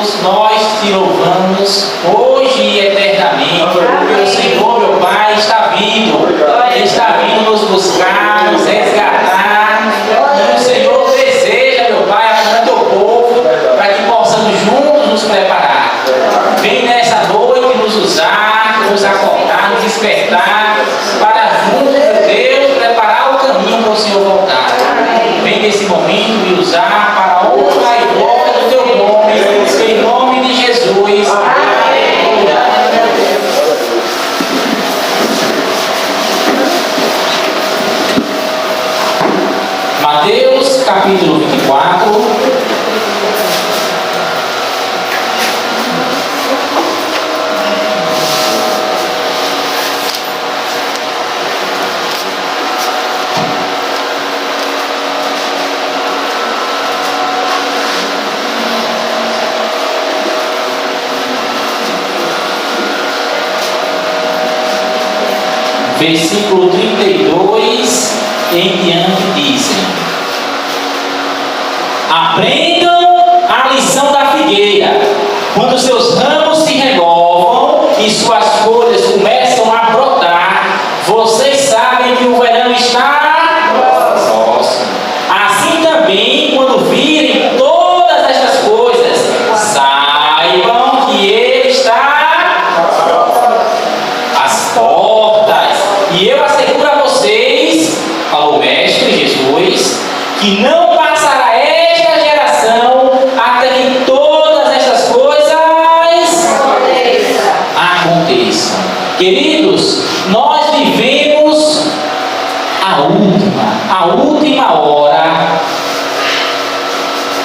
Deus, nós te louvamos hoje e eternamente, porque o Senhor, meu Pai, está vindo nos buscar, nos resgatar, e o Senhor deseja, meu Pai, acompanhar teu povo, para que possamos juntos nos preparar. Vem nessa noite nos usar, nos acordar, nos despertar, para juntos, meu Deus, preparar o caminho para o Senhor voltar. Vem nesse momento me usar para a honra e glória do teu nome, em nome de Jesus. Mateus capítulo 24. Versículo 32 em diante dizem: aprendam a lição da figueira. Quando seus ramos se renovam e suas folhas começam a brotar, vocês sabem que o verão está próximo. Assim também, quando virem todas estas coisas, saibam que Ele está às portas. E eu asseguro a vocês, falou o Mestre Jesus, que não passará esta geração até que todas estas coisas aconteçam. Queridos, nós vivemos a última hora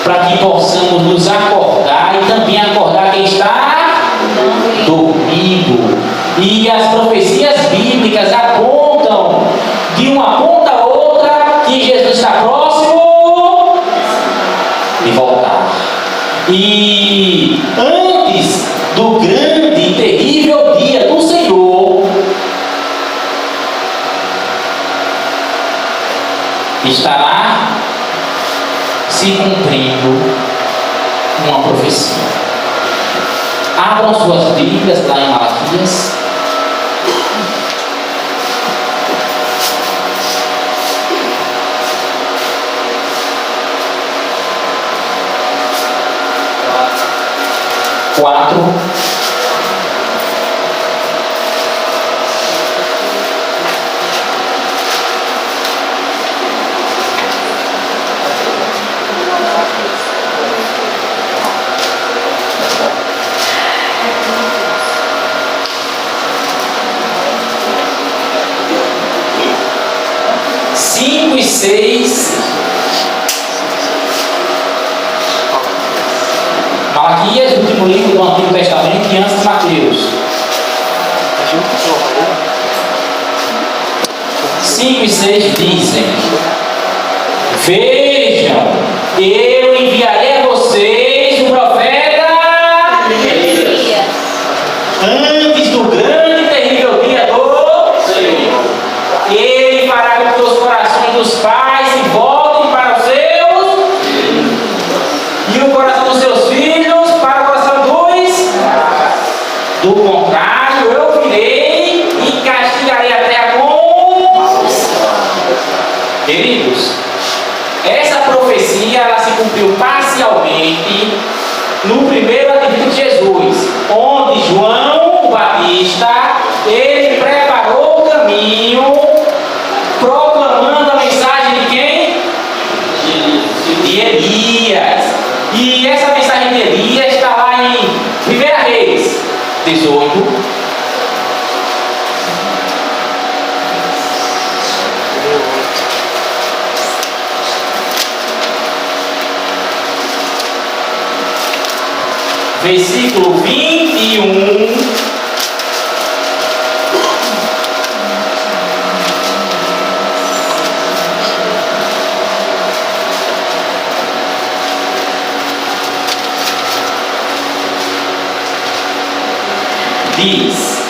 para que possamos nos acordar e também acordar quem está dormindo. E as profecias bíblicas apontam de uma ponta a outra que Jesus está próximo de voltar. E antes do grande e terrível dia do Senhor, estará se cumprindo uma profecia. Abram suas Bíblias lá em Malaquias. Cinco e 6. Malaquias, o último livro do Antigo Testamento, e antes de Mateus. 5 e 6 dizem: vejam, eu enviarei a vocês o profeta antes do grande e terrível dia do Senhor. Ele fará com que os corações dos pais se voltem para os seus e o coração dos seus filhos para o coração dos. Do contrário, eu virei e castigarei a terra com. Queridos, essa profecia ela se cumpriu parcialmente no primeiro advento de Jesus, onde João o Batista ele preparou o caminho, proclamando a mensagem de quem? De Elias. E essa mensagem de Elias está lá em 1 Reis 18. Versículo 21. Diz: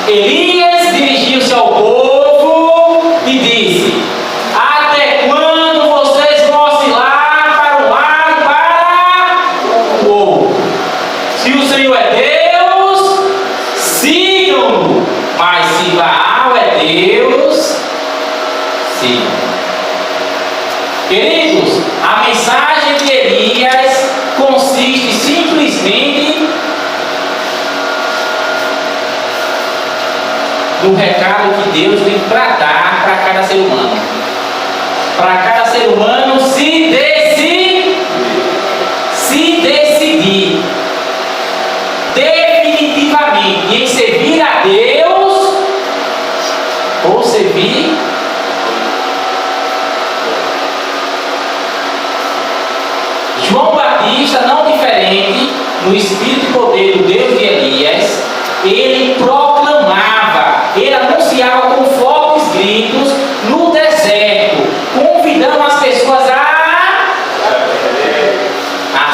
Elias dirigiu-se ao povo e disse: até quando vocês vão oscilar para um lado e para o outro? Queridos, a mensagem de Elias consiste simplesmente no recado que Deus tem para dar para cada ser humano. Para cada ser humano se decidir definitivamente em servir a Deus ou servir João Batista, não diferente no espírito e poder do Deus de Elias, ele proclamava, ele anunciava com fortes gritos no deserto, convidando as pessoas a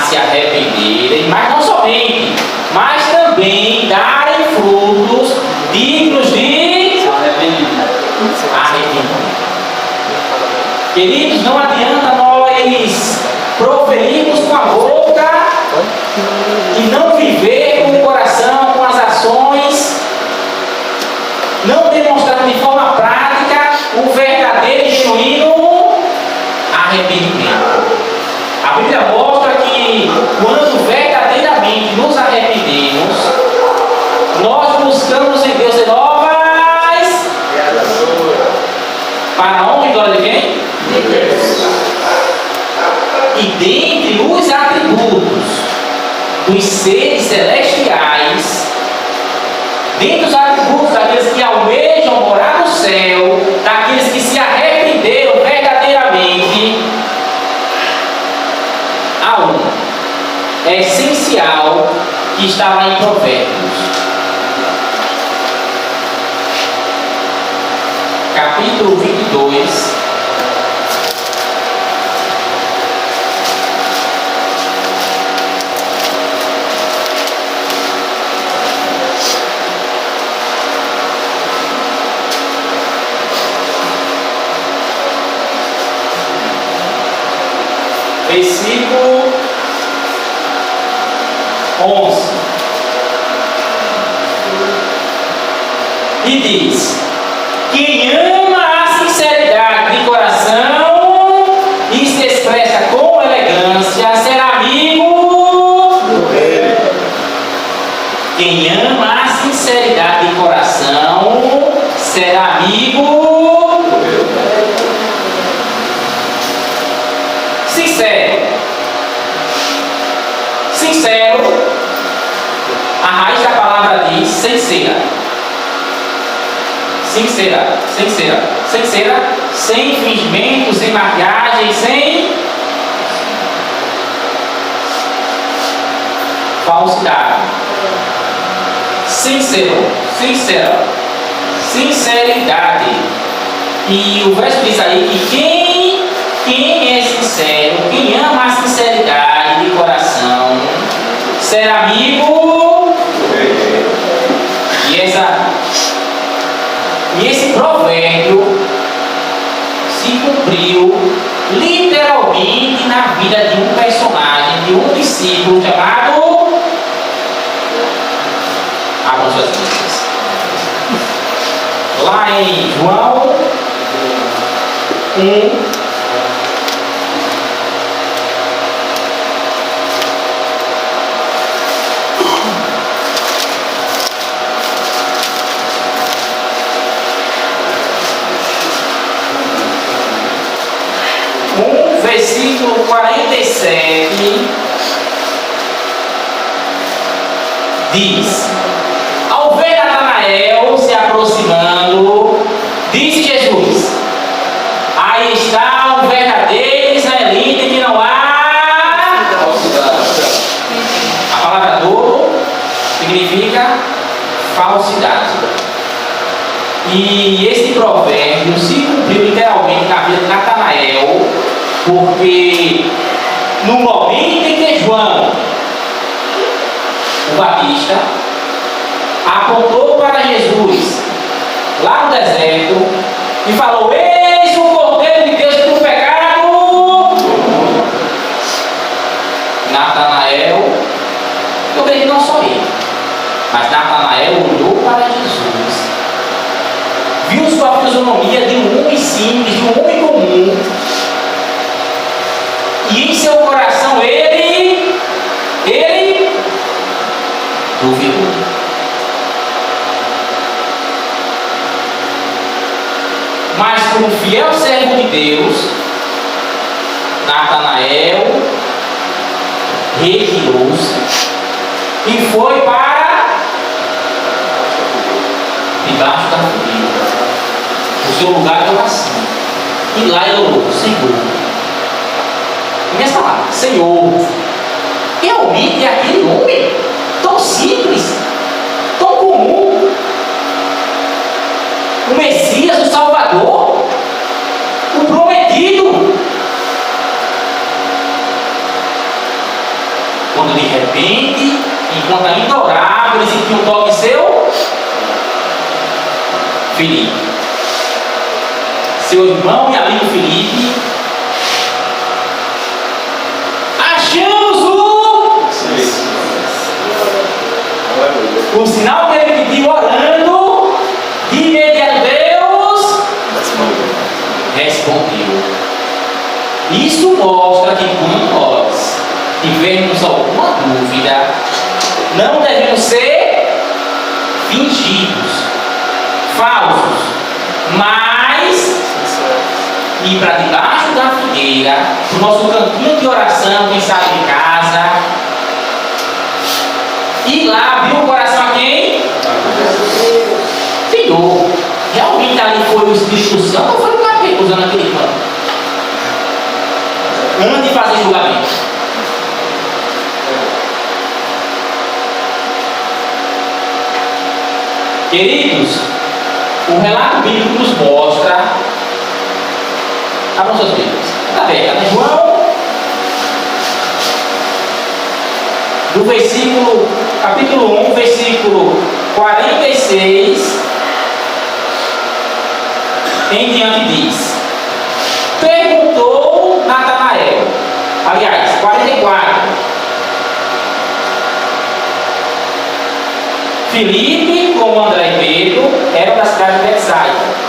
se arrependerem, mas não somente, mas também darem frutos dignos de arrependimento. Queridos, não adianta nós proferirmos com a boca e não viver com o coração, com as ações, não demonstrando de forma prática o verdadeiro e genuíno arrependimento. A Bíblia mostra que quando verdadeiramente nos arrependemos, nós buscamos em Deus novas para a honra e glória de quem? De Deus. E dentre os atributos dos seres celestiais, dentre os atributos daqueles que almejam morar no céu, daqueles que se arrependeram verdadeiramente, há um essencial que está lá em Provérbios, capítulo 22. Versículo 11. E diz: quem ama a sinceridade de coração e se expressa com elegância será amigo do rei. Quem ama a sinceridade de coração será amigo do rei. Sincero, a raiz da palavra diz sincera, sem fingimento, sem maquiagem, sem falsidade. Sinceridade. E o verso diz aí que quem é sincero, quem ama a sinceridade de coração, será amigo. E esse provérbio se cumpriu literalmente na vida de um personagem, de um discípulo chamado. Abram suas Bíblias. Lá em João 1. Versículo 47 diz: ao ver Natanael se aproximando, disse Jesus: aí está um verdadeiro israelita que não há falsidade. A palavra dolo significa falsidade. E esse provérbio se cumpriu literalmente na vida de Natanael, porque no momento em que João, o Batista, apontou para Jesus lá no deserto e falou: eis o Cordeiro de Deus que tira o pecado. Natanael, eu creio que não só ele, mas Natanael olhou para Jesus, viu sua fisionomia de um homem simples, de um homem comum, servo de Deus, Natanael, retirou-se e foi para debaixo da fogueira, o seu lugar de oração. E lá ele orou: Senhor. Começa lá: Senhor, realmente é aquele homem tão simples, tão comum, o Messias, o Salvador, o prometido. Quando de repente, enquanto ainda orava, ele sentiu um toque seu Filipe, seu irmão e amigo Filipe. Achamos o sinal que ele pediu orando. De imediato Deus respondeu. Isso mostra que quando nós tivermos alguma dúvida, não devemos ser fingidos, falsos, mas ir para debaixo da fogueira, para o nosso cantinho de oração, quem sabe em casa, e lá abrir o coração a quem? Senhor, realmente ali foi o Espírito Santo ou foi o capeta usando aquele pano? Antes de fazer julgamento. Queridos, o relato bíblico nos mostra. Abram suas Bíblias. Está aberta, né? João, do versículo, capítulo 1, versículo 46 em diante diz: perguntou Natanael, aliás, 44. Filipe, como André e Pedro, eram da cidade de Betsaida.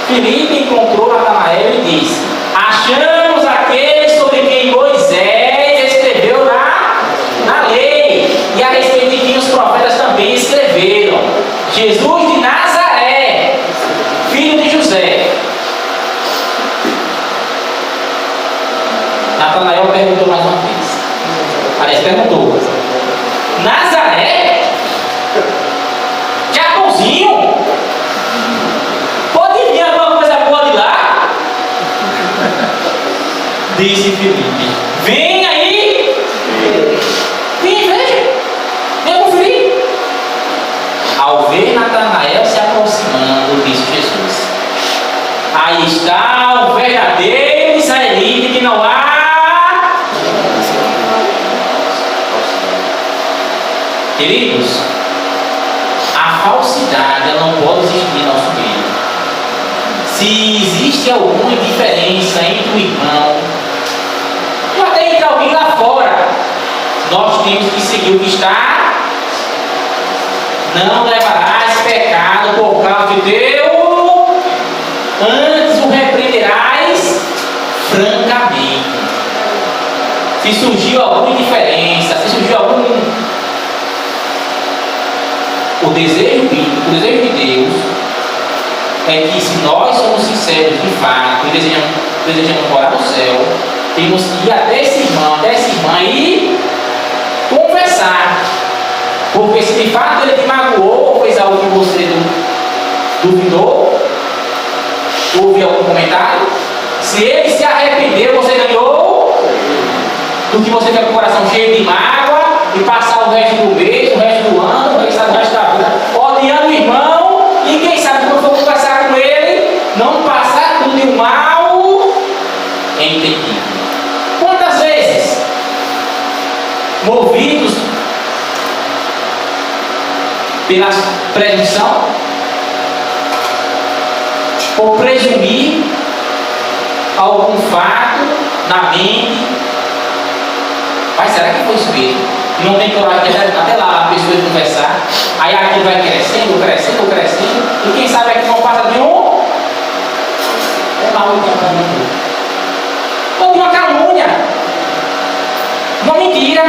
Filipe encontrou Natanael e disse: achamos aquele sobre quem Moisés escreveu na lei, e a respeito de quem os profetas também escreveram, Jesus de Nazaré, filho de José. Natanael perguntou mais uma vez. Aliás, perguntou: Nazaré? Japãozinho? Pode vir alguma coisa boa de lá? Disse Filipe: vem aí, vem, veja, vem conferir. Ao ver Natanael se aproximando, disse Jesus: aí está o verdadeiro israelita que não há. Queridos, a falsidade ela não pode existir em nosso meio. Se existe alguma diferença entre o irmão ou até entre alguém lá fora, nós temos que seguir o que está. Não levarás pecado por causa de teu, antes o repreenderás francamente. Se surgiu alguma diferença, se surgiu algum... O desejo bíblico, o desejo de Deus é que, se nós somos sinceros de fato e desejamos morar no céu, temos que ir até esse irmão, até essa irmã e conversar. Porque se de fato ele te magoou ou fez algo que você duvidou, houve algum comentário, se ele se arrependeu, você ganhou, do que você ficar com o coração cheio de mágoa e passar o resto do mês, o resto do ano, o resto da vida, odiando o irmão, e quem sabe quando for conversar com ele, não passar tudo de um mal entendido. Quantas vezes, movidos pela presunção, ou presumir algum fato na mente, mas será que foi isso mesmo? Não tem coragem até lá a pessoa conversar, aí aquilo vai crescendo, crescendo, crescendo, e quem sabe aqui não passa de um mal entendido, ou de uma calúnia, uma mentira.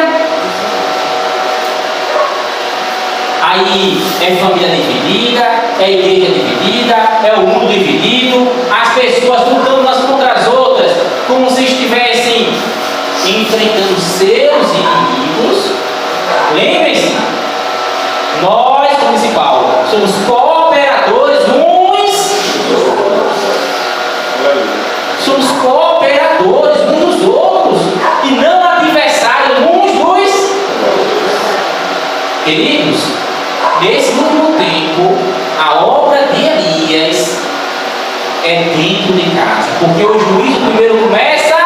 Aí é família dividida, é igreja dividida, é o mundo dividido, as pessoas lutando umas contra as outras, como se estivessem enfrentando seus inimigos. Lembrem-se, nós, municipal, somos cooperadores uns. Somos cooperadores uns dos outros e não adversários uns dos. Queridos, nesse último tempo, a obra de Elias é dentro de casa, porque o juízo primeiro começa.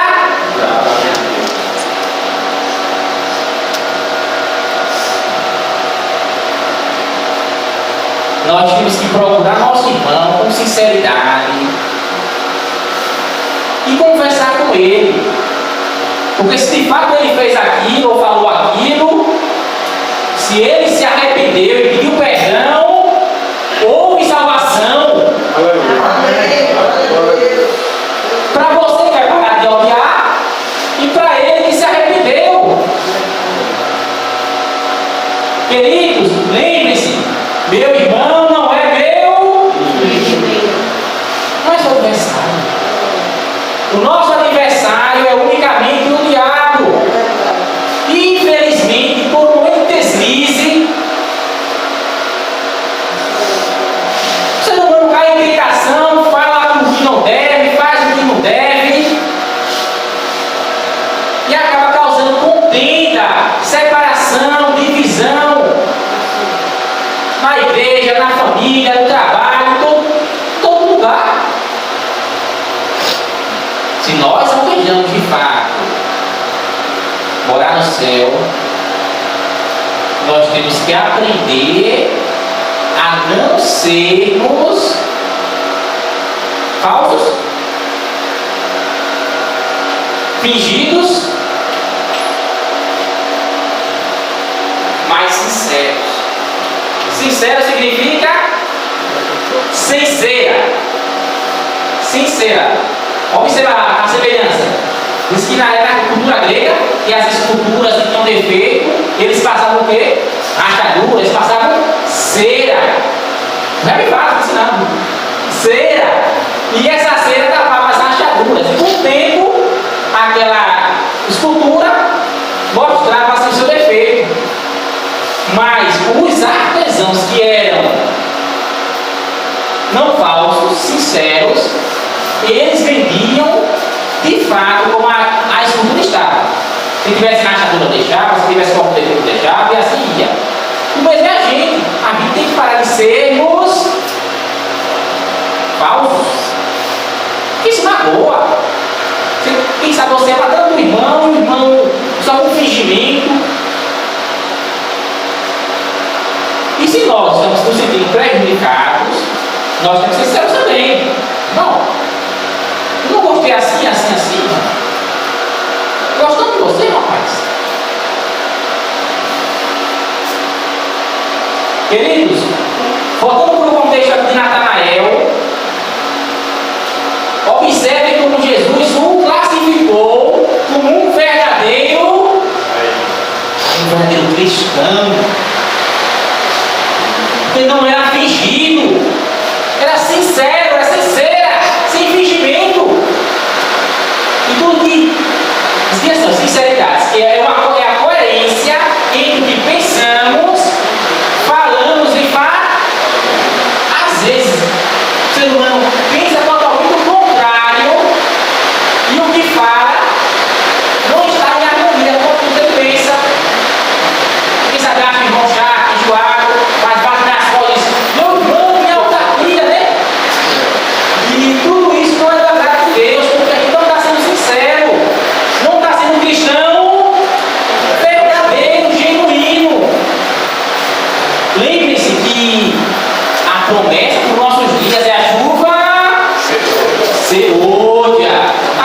Nós temos que procurar nosso irmão com sinceridade e conversar com ele, porque se de fato ele fez aquilo ou falou aquilo, se ele se arrependeu e pediu perdão, houve salvação. Para você que vai parar de odiar e para ele que se arrependeu. Queridos, lembre-se, meu irmão não é meu, não é seu adversário. O nosso adversário é unicamente o diabo. Infelizmente, por muito deslize, o ser humano cai em tentação, fala o que não deve, faz o que não deve, e acaba causando contenda, separação, divisão, na igreja, na família, no trabalho, em todo lugar. Se nós almejamos de fato morar no céu, nós temos que aprender a não sermos falsos, fingidos, mas sinceros. Sincero significa sincera. Sincera. Observa a semelhança. Diz que na cultura grega, que as esculturas que tinham defeito, eles passavam o quê? Rachadura, eles passavam cera. Já me fala ensinando. Cera. E essa cera tapava as rachaduras. E com o tempo, aquela escultura mostrava assim, o seu defeito. Mas os artesãos que eram não falsos, sinceros, eles vendiam de fato como a escultura estava. Se tivesse rachadura, deixava, se tivesse qualquer defeito, deixava, e assim ia. O mesmo é a gente tem que parar de sermos falsos. Isso magoa. Quem sabe você está dando o irmão só com fingimento. E se nós estamos nos sentindo prejudicados, nós temos que ser sinceros também. Não, eu não gostei assim. Gostando de você, rapaz. Queridos, voltando para o contexto de Natanael, observe como Jesus o classificou como um verdadeiro cristão. Porque não era fingido, era sincero, era sincera, sem fingimento. E tudo que dizia assim, sinceridade, é a coerência entre o que pensamos, falamos e faz. Às vezes, o ser humano pensa totalmente o contrário e o que fala não está em harmonia com o que ele pensa. Quem sabe acha irmão chato, enjoado, mas bate nas costas, meu irmão, minha autarquia, né? E tudo isso não é da graça de Deus, porque a gente não está sendo sincero, não está sendo cristão verdadeiro, genuíno. Lembre-se que a promessa para os nossos dias é a chuva serôdia.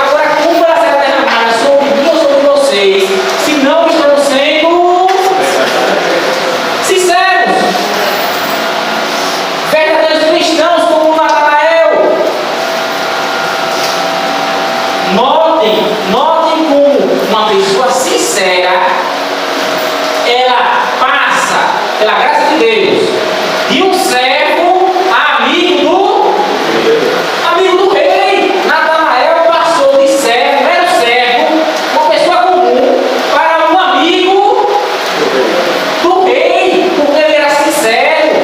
Agora, como ela será derramada sobre mim ou sobre vocês, se não estamos sendo sinceros, verdadeiros cristãos como Natanael? Notem como uma pessoa sincera, ela passa pela graça de Deus, de um servo amigo do rei. Natanael passou de servo, mero servo, uma pessoa comum, para um amigo do rei, porque ele era sincero,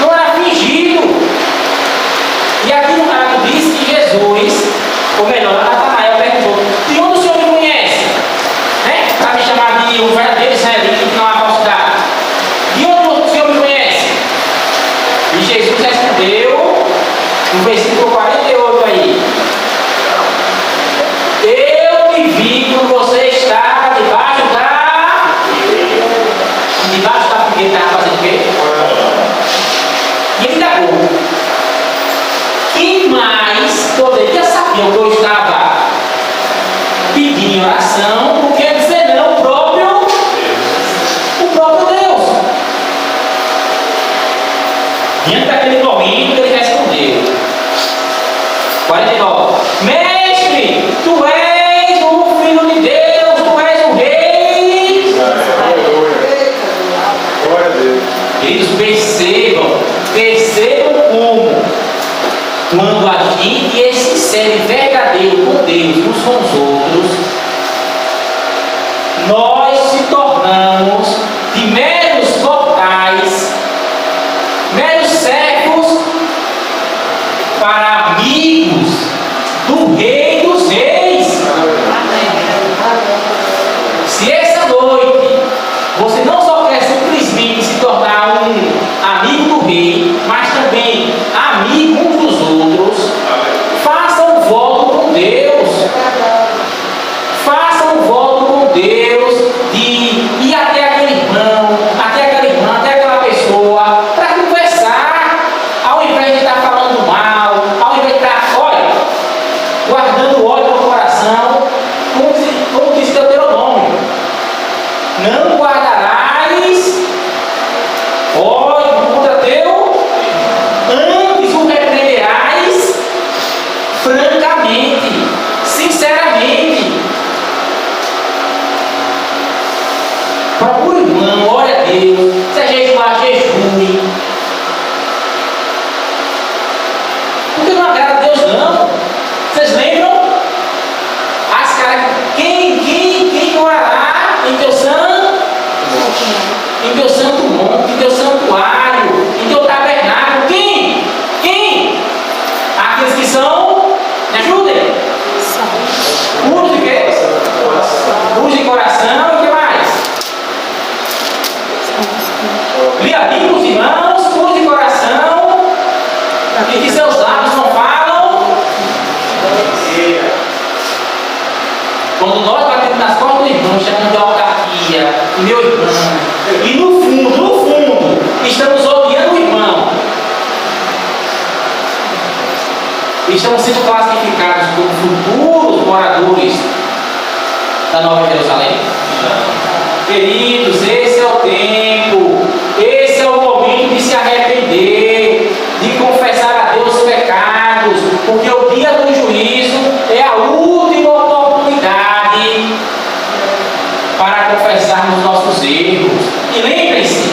não era fingido. E aqui no caso diz que Jesus, ou melhor, Natanael perguntou: de onde o senhor me conhece? Né? Para me chamar de um verdadeiro israelita que não há falsidade. De onde o senhor me conhece? E Jesus respondeu, no versículo 48 aí: eu me vi quando você estava debaixo da figueira, estava fazendo o quê? E ele indagou: quem mais poderia saber o que eu estava pedindo em oração, porque dizer não, o próprio Deus. Diante daquele momento, ele respondeu, 49: mestre, tu és o Filho de Deus, tu és o Rei. Glória a Deus. Eles percebam como, quando a gente é sincero e verdadeiro com Deus e uns com os outros, nós se tornamos de meros mortais, meros servos, para amigos do Rei dos Reis. Se essa noite você não só quer simplesmente se tornar um amigo do Rei, mas também amigo uns dos outros, faça um voto com Deus. Faça um voto com Deus de ir até aquele irmão, até aquela irmã, até aquela pessoa, para conversar, ao invés de estar falando mal, ao invés de estar, guardando ódio no coração, como diz Deuteronômio: não guardarás ódio contra teu, antes o repreenderás francamente, sinceramente. Procure o irmão, ore a Deus, seja jejuar, jejue. Porque não agrada a Deus, não. Vocês lembram? As caras, quem orará em teu santo monte, em teu santuário, em teu tabernáculo? Quem? Aqueles que são, me ajudem, puros de quê? Puros de coração e o que mais? Limpos de mãos, puros de coração, e que seus lábios não falam. Quando nós batemos nas costas do irmão, chamamos de autarquia, meu irmão, e no fundo, estamos odiando o irmão, estamos sendo classificados como futuros moradores da Nova Jerusalém. Queridos, esse é o tempo, esse é o momento de se arrepender, de confessar a Deus os pecados, porque o dia do juízo é a última oportunidade para confessarmos nossos erros. E lembrem-se,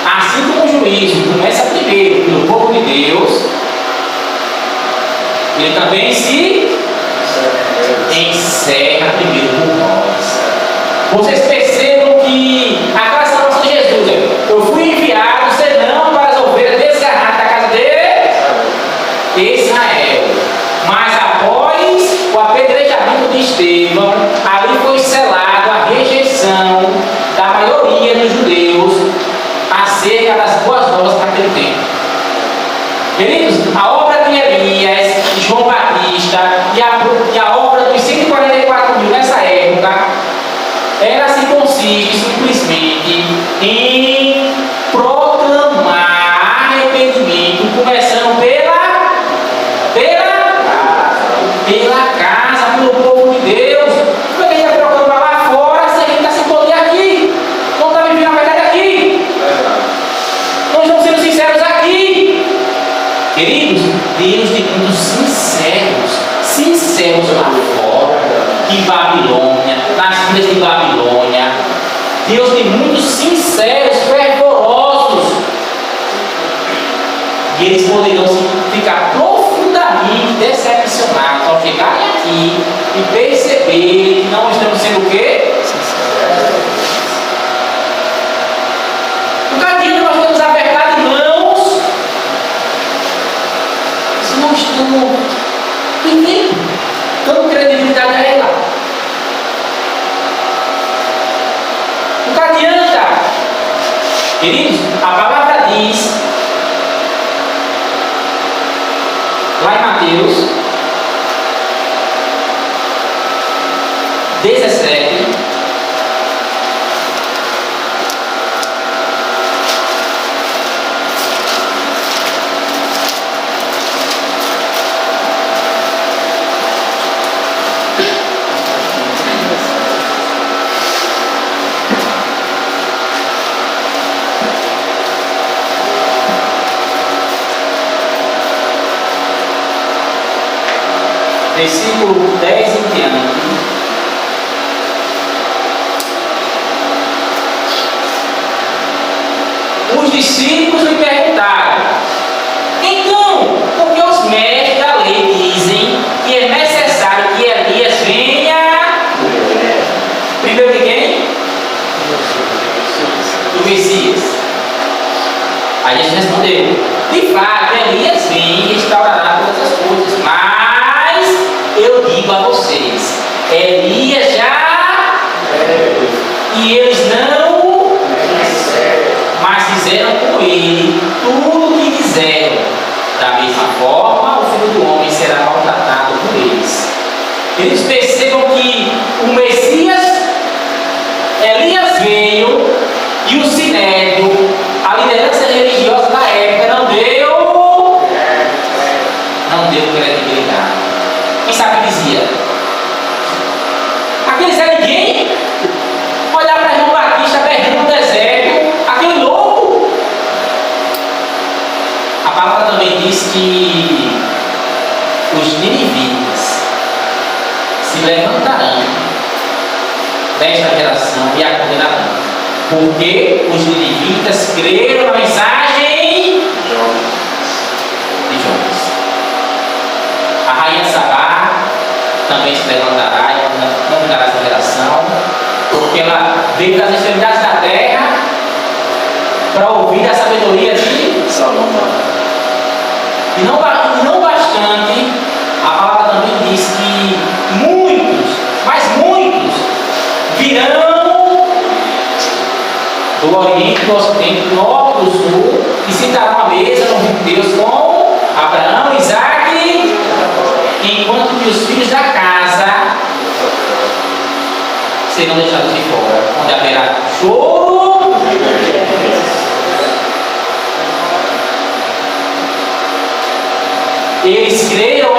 assim como o juízo começa primeiro pelo povo de Deus, ele também se encerra primeiro por nós. Vocês percebam que aquela salvação de Jesus, eu fui enviado senão para as ovelhas desgarradas da casa de Israel. Mas após o apedrejamento de Estevão, ali foi selado a rejeição da maioria dos judeus acerca das boas novas naquele tempo. Queridos, a obra de Elias, de João Batista e a obra dos 144 mil nessa época, ela se consiste simplesmente em proclamar arrependimento, começando pela casa, pelo povo de Deus. Como é que a gente vai proclamar lá fora se a gente está sem poder aqui? Não está vivendo a verdade aqui? Nós estamos sendo sinceros aqui. Queridos, Deus tem muitos sinceros lá fora, em Babilônia, nas ilhas de Babilônia. Deus tem muitos sinceros, fervorosos E eles poderiam ficar profundamente decepcionados ao chegarem aqui e perceberem que não estamos sendo o quê? No cadinho nós temos apertado mãos, se não estamos dando credibilidade a ela. Não adianta, queridos, a palavra diz lá em Mateus 17, versículo 10 em diante. Os discípulos lhe perguntaram: então, por que os mestres da lei dizem que é necessário que Elias venha? Primeiro de quem? Do Messias. Aí Jesus respondeu: de fato, Elias vem e restaurará todas as coisas, mas eu digo a vocês, Elias já e eles não, mas fizeram com ele tudo o que quiseram. Da mesma forma, o Filho do Homem será maltratado por eles. Eles percebam que o Messias, Elias veio e o Sinédrio, a liderança religiosa da época, não deu credibilidade. Quem sabe o que dizia? Aquele Zé Ninguém olhar para João Batista berrando no deserto, aquele louco. A palavra também diz que os ninivitas se levantarão desta geração e a condenarão, porque os ninivitas creram na mensagem de Jonas. A rainha Sabá também se levantará e condenará essa geração, porque ela veio das extremidades da terra para ouvir a sabedoria de Salomão. E não bastante, a palavra também diz que muitos, mas muitos, virão do Oriente, do Ocidente, do Norte, do Sul, e sentarão à mesa no reino de Deus com Abraão, Isaac, enquanto que os filhos da casa serão deixados de fora, onde haverá choro. Eles creram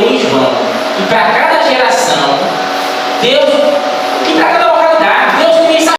em João. E para cada geração, Deus